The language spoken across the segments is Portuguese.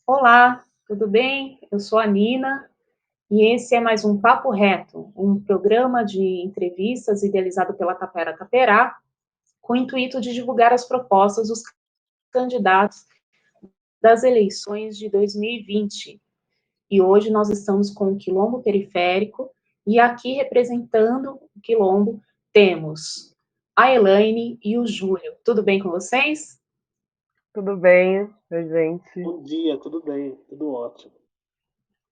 Olá, tudo bem? Eu sou a Nina e esse é mais um Papo Reto, um programa de entrevistas idealizado pela Tapera Taperá, com o intuito de divulgar as propostas dos candidatos das eleições de 2020. E hoje nós estamos com o Quilombo Periférico e aqui representando o Quilombo temos a Elaine e o Júlio. Tudo bem com vocês? Tudo bem, oi, gente? Bom dia, tudo bem? Tudo ótimo.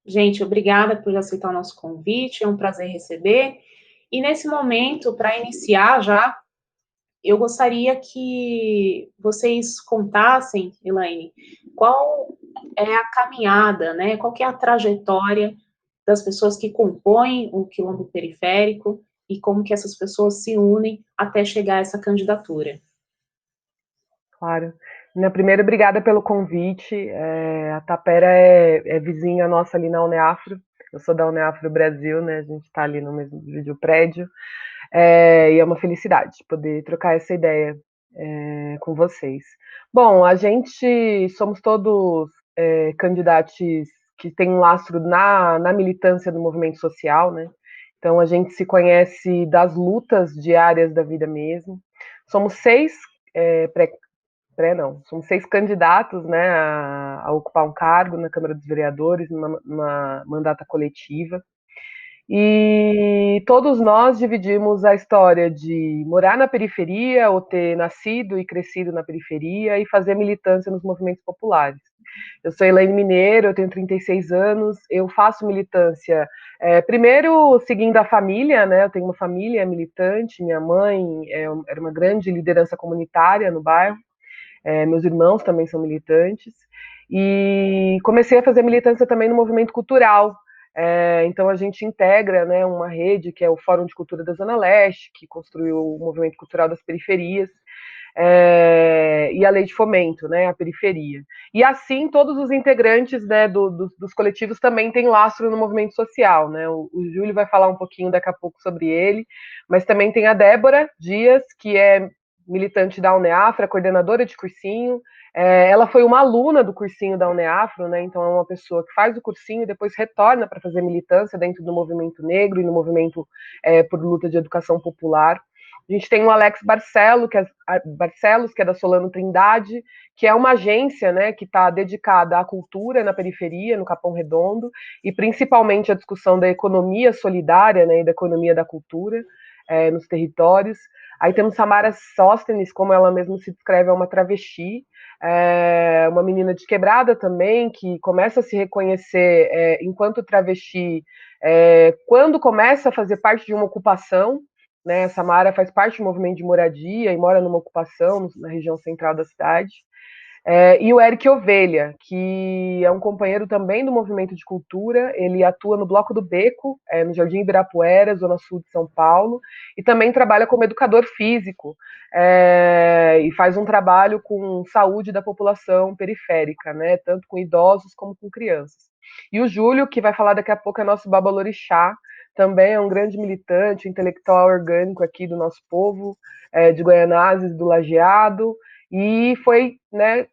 Gente, obrigada por aceitar o nosso convite, é um prazer receber. E nesse momento, para iniciar já, eu gostaria que vocês contassem, Elaine, qual é a caminhada, né? Qual que é a trajetória das pessoas que compõem o quilombo periférico e como que essas pessoas se unem até chegar a essa candidatura. Claro. Na primeira, obrigada pelo convite. A Tapera é vizinha nossa ali na Uneafro. Eu sou da Uneafro Brasil, né? A gente está ali no mesmo vídeo prédio. E é uma felicidade poder trocar essa ideia com vocês. Bom, a gente somos todos candidatos que têm um lastro na militância do movimento social, né? Então a gente se conhece das lutas diárias da vida mesmo. Somos seis não, somos seis candidatos, né, a ocupar um cargo na Câmara dos Vereadores, numa mandata coletiva. E todos nós dividimos a história de morar na periferia, ou ter nascido e crescido na periferia, e fazer militância nos movimentos populares. Eu sou Elaine Mineiro, eu tenho 36 anos, eu faço militância, primeiro seguindo a família, né? Eu tenho uma família militante, minha mãe era uma grande liderança comunitária no bairro, meus irmãos também são militantes, e comecei a fazer militância também no movimento cultural. Então a gente integra, né, uma rede que é o Fórum de Cultura da Zona Leste, que construiu o movimento cultural das periferias, e a lei de fomento, né, a periferia. E assim todos os integrantes, né, dos coletivos também têm lastro no movimento social, né? O Júlio vai falar um pouquinho daqui a pouco sobre ele, mas também tem a Débora Dias, que é militante da Uneafra, coordenadora de cursinho. Ela foi uma aluna do cursinho da Uneafro, né? Então é uma pessoa que faz o cursinho e depois retorna para fazer militância dentro do movimento negro e no movimento por luta de educação popular. A gente tem o Alex Barcelos, que é da Solano Trindade, que é uma agência, né, que está dedicada à cultura na periferia, no Capão Redondo, e principalmente à discussão da economia solidária, né, e da economia da cultura nos territórios. Aí temos Samara Sóstenes, como ela mesma se descreve, é uma travesti, uma menina de quebrada também, que começa a se reconhecer enquanto travesti quando começa a fazer parte de uma ocupação, né? A Samara faz parte do movimento de moradia e mora numa ocupação na região central da cidade. E o Eric Ovelha, que é um companheiro também do movimento de cultura, ele atua no Bloco do Beco, no Jardim Ibirapuera, Zona Sul de São Paulo, e também trabalha como educador físico, e faz um trabalho com saúde da população periférica, né, tanto com idosos como com crianças. E o Júlio, que vai falar daqui a pouco, é nosso babalorixá, também é um grande militante, intelectual orgânico aqui do nosso povo, de Goianazes, do Lajeado, e foi, né,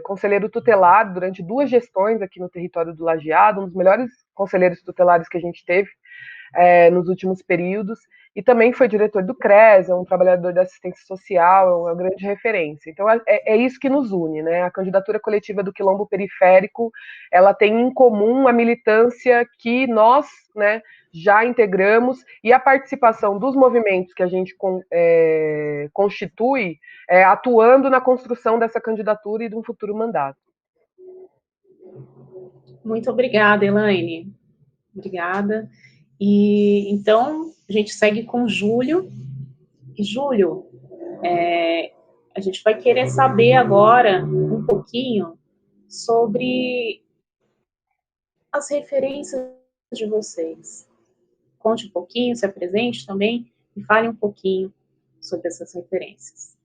conselheiro tutelar durante 2 gestões aqui no território do Lajeado, um dos melhores conselheiros tutelares que a gente teve nos últimos períodos, e também foi diretor do CRES, é um trabalhador da assistência social, é uma grande referência. Então é isso que nos une, né? A candidatura coletiva do Quilombo Periférico, ela tem em comum a militância que nós, né, já integramos, e a participação dos movimentos que a gente constitui, atuando na construção dessa candidatura e de um futuro mandato. Muito obrigada, Elaine. Obrigada. E então a gente segue com o Júlio. E Júlio, a gente vai querer saber agora um pouquinho sobre as referências de vocês. Conte um pouquinho, se apresente também e fale um pouquinho sobre essas referências.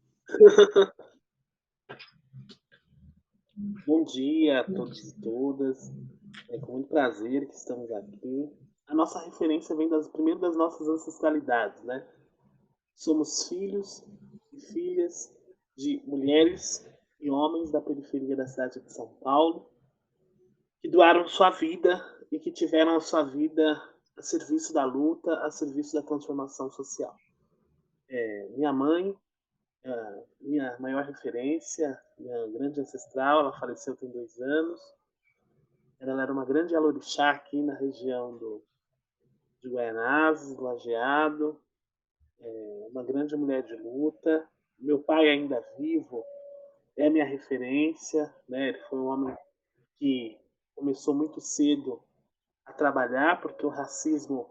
Bom dia a todos e todas. É com muito prazer que estamos aqui. A nossa referência vem primeiro das nossas ancestralidades, né? Somos filhos e filhas de mulheres e homens da periferia da cidade de São Paulo, que doaram sua vida e que tiveram a sua vida a serviço da luta, a serviço da transformação social. Minha mãe, minha maior referência, minha grande ancestral, ela faleceu tem 2 anos. Ela era uma grande alorixá aqui na região de Guaianazes, Lajeado, uma grande mulher de luta. Meu pai, ainda vivo, é minha referência, né? Ele foi um homem que começou muito cedo a trabalhar, porque o racismo,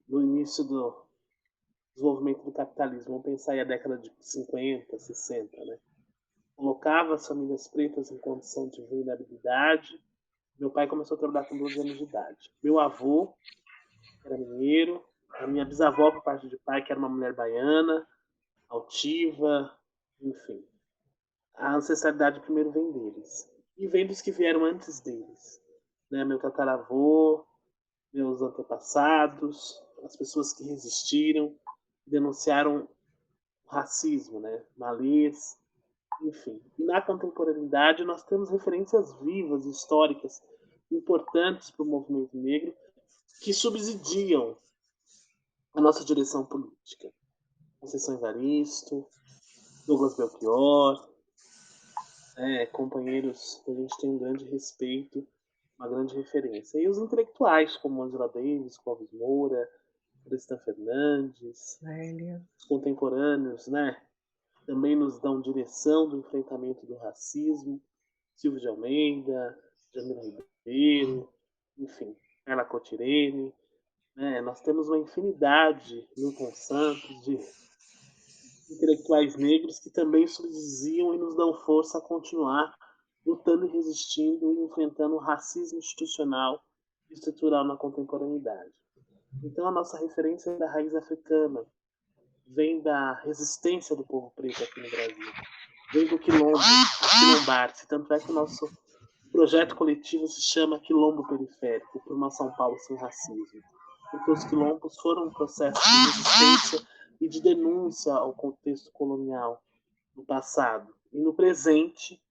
no início do desenvolvimento do capitalismo, vamos pensar aí a década de 50, 60, né? Colocava as famílias pretas em condição de vulnerabilidade. Meu pai começou a trabalhar com 12 anos de idade. Meu avô era mineiro, a minha bisavó, por parte de pai, que era uma mulher baiana, altiva, enfim. A ancestralidade primeiro vem deles. E vem dos que vieram antes deles. Né? Meu tataravô, meus antepassados, as pessoas que resistiram, denunciaram o racismo, né? Malês, enfim. E na contemporaneidade nós temos referências vivas, históricas, importantes para o movimento negro, que subsidiam a nossa direção política. Conceição Evaristo, Douglas Belchior, companheiros que a gente tem um grande respeito, uma grande referência. E os intelectuais, como Angela Davis, Clóvis Moura, Tristan Fernandes, os contemporâneos, né, também nos dão direção do enfrentamento do racismo. Silvio de Almeida, Jamila Ribeiro, enfim, Carla Cotirene. Né, nós temos uma infinidade, Milton Santos, de intelectuais negros que também subsidiam e nos dão força a continuar lutando e resistindo e enfrentando o racismo institucional e estrutural na contemporaneidade. Então a nossa referência é da raiz africana, vem da resistência do povo preto aqui no Brasil, vem do quilombo, do quilombar-se, tanto é que o nosso projeto coletivo se chama Quilombo Periférico, por uma São Paulo sem racismo, porque os quilombos foram um processo de resistência e de denúncia ao contexto colonial no passado. E no presente,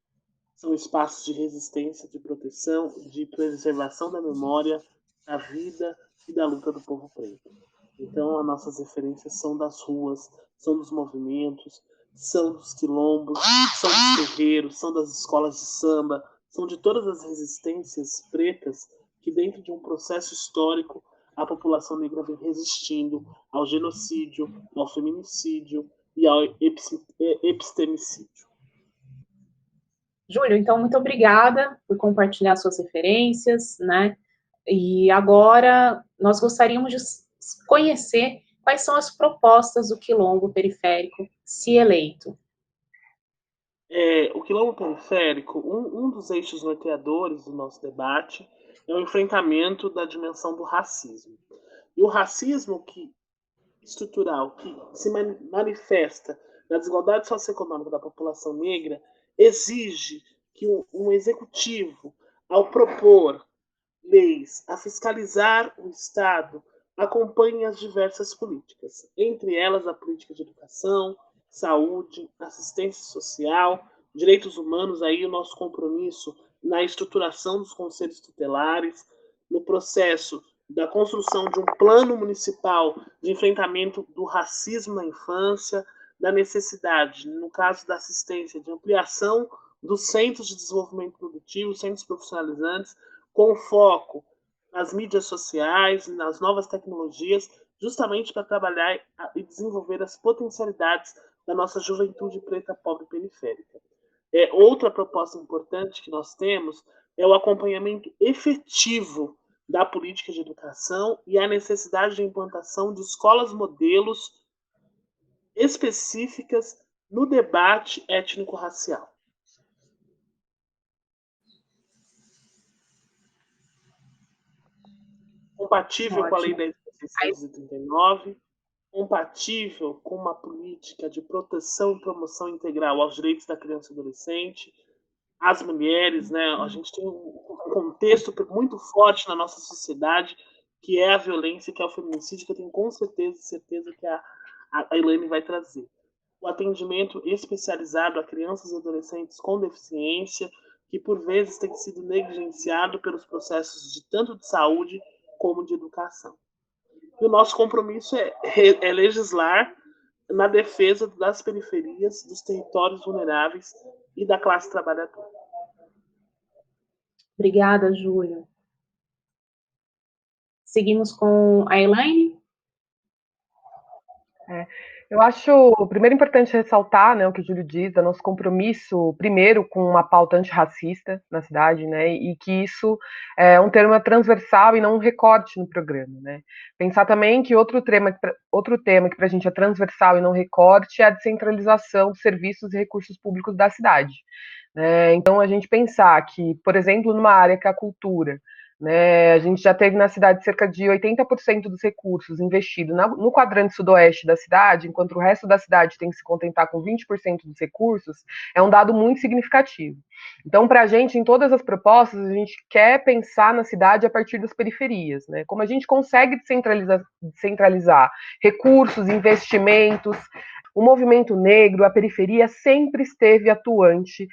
são espaços de resistência, de proteção, de preservação da memória, da vida e da luta do povo preto. Então, as nossas referências são das ruas, são dos movimentos, são dos quilombos, são dos terreiros, são das escolas de samba, são de todas as resistências pretas que, dentro de um processo histórico, a população negra vem resistindo ao genocídio, ao feminicídio e ao epistemicídio. Júlio, então, muito obrigada por compartilhar suas referências, né? E agora nós gostaríamos de conhecer quais são as propostas do Quilombo Periférico, se eleito. O Quilombo Periférico, um dos eixos norteadores do nosso debate, é o enfrentamento da dimensão do racismo. E o racismo estrutural que se manifesta na desigualdade socioeconômica da população negra exige que um executivo, ao propor leis, a fiscalizar o Estado, acompanhe as diversas políticas, entre elas a política de educação, saúde, assistência social, direitos humanos, aí o nosso compromisso na estruturação dos conselhos tutelares, no processo da construção de um plano municipal de enfrentamento do racismo na infância, da necessidade, no caso da assistência, de ampliação dos centros de desenvolvimento produtivo, centros profissionalizantes, com foco nas mídias sociais e nas novas tecnologias, justamente para trabalhar e desenvolver as potencialidades da nossa juventude preta, pobre e periférica. Outra proposta importante que nós temos é o acompanhamento efetivo da política de educação e a necessidade de implantação de escolas modelos específicas no debate étnico-racial. Compatível Ótimo. Com a Lei 10.639, compatível com uma política de proteção e promoção integral aos direitos da criança e adolescente, às mulheres, né? A gente tem um contexto muito forte na nossa sociedade, que é a violência, que é o feminicídio, que eu tenho com certeza que a Elaine vai trazer. O atendimento especializado a crianças e adolescentes com deficiência, que por vezes tem sido negligenciado pelos processos de tanto de saúde como de educação. E o nosso compromisso é legislar na defesa das periferias, dos territórios vulneráveis e da classe trabalhadora. Obrigada, Júlio. Seguimos com a Elaine. Eu acho, primeiro, importante ressaltar, né, o que o Júlio diz, do nosso compromisso, primeiro, com uma pauta antirracista na cidade, né, e que isso é um tema transversal e não um recorte no programa, né. Pensar também que outro tema que para a gente é transversal e não recorte é a descentralização de serviços e recursos públicos da cidade. Né. Então, a gente pensar que, por exemplo, numa área que é a cultura, né, a gente já teve na cidade cerca de 80% dos recursos investidos no quadrante sudoeste da cidade, enquanto o resto da cidade tem que se contentar com 20% dos recursos, é um dado muito significativo. Então, para a gente, em todas as propostas, a gente quer pensar na cidade a partir das periferias, né? Como a gente consegue descentralizar recursos, investimentos. O movimento negro, a periferia, sempre esteve atuante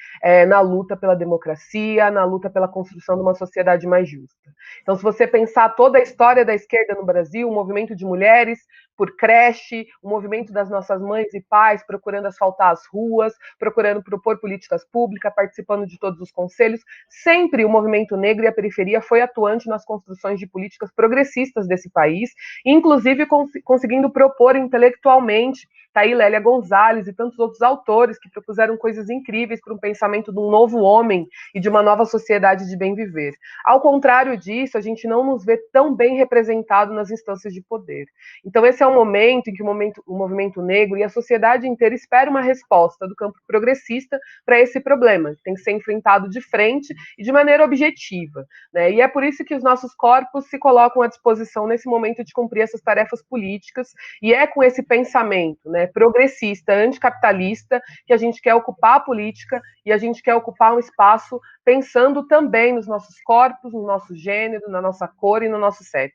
na luta pela democracia, na luta pela construção de uma sociedade mais justa. Então, se você pensar toda a história da esquerda no Brasil, o movimento de mulheres por creche, o movimento das nossas mães e pais procurando asfaltar as ruas, procurando propor políticas públicas, participando de todos os conselhos, sempre o movimento negro e a periferia foi atuante nas construções de políticas progressistas desse país, inclusive conseguindo propor intelectualmente. Tá aí Lélia Gonzalez e tantos outros autores que propuseram coisas incríveis para um pensamento de um novo homem e de uma nova sociedade de bem viver. Ao contrário disso, a gente não nos vê tão bem representado nas instâncias de poder. Então, esse é um momento em que o movimento negro e a sociedade inteira espera uma resposta do campo progressista para esse problema, que tem que ser enfrentado de frente e de maneira objetiva. Né? E é por isso que os nossos corpos se colocam à disposição nesse momento de cumprir essas tarefas políticas, e é com esse pensamento, né, progressista, anticapitalista, que a gente quer ocupar a política e a gente quer ocupar um espaço pensando também nos nossos corpos, no nosso gênero, na nossa cor e no nosso CEP.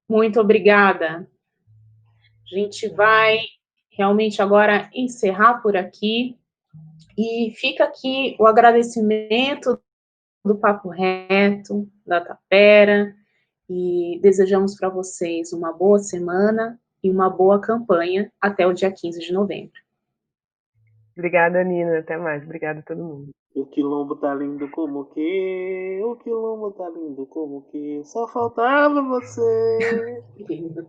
Muito obrigada. A gente vai realmente agora encerrar por aqui. E fica aqui o agradecimento do Papo Reto, da Tapera, e desejamos para vocês uma boa semana e uma boa campanha até o dia 15 de novembro. Obrigada, Nina. Até mais. Obrigada a todo mundo. O quilombo tá lindo como que, o quilombo tá lindo como que, só faltava você. Lindo.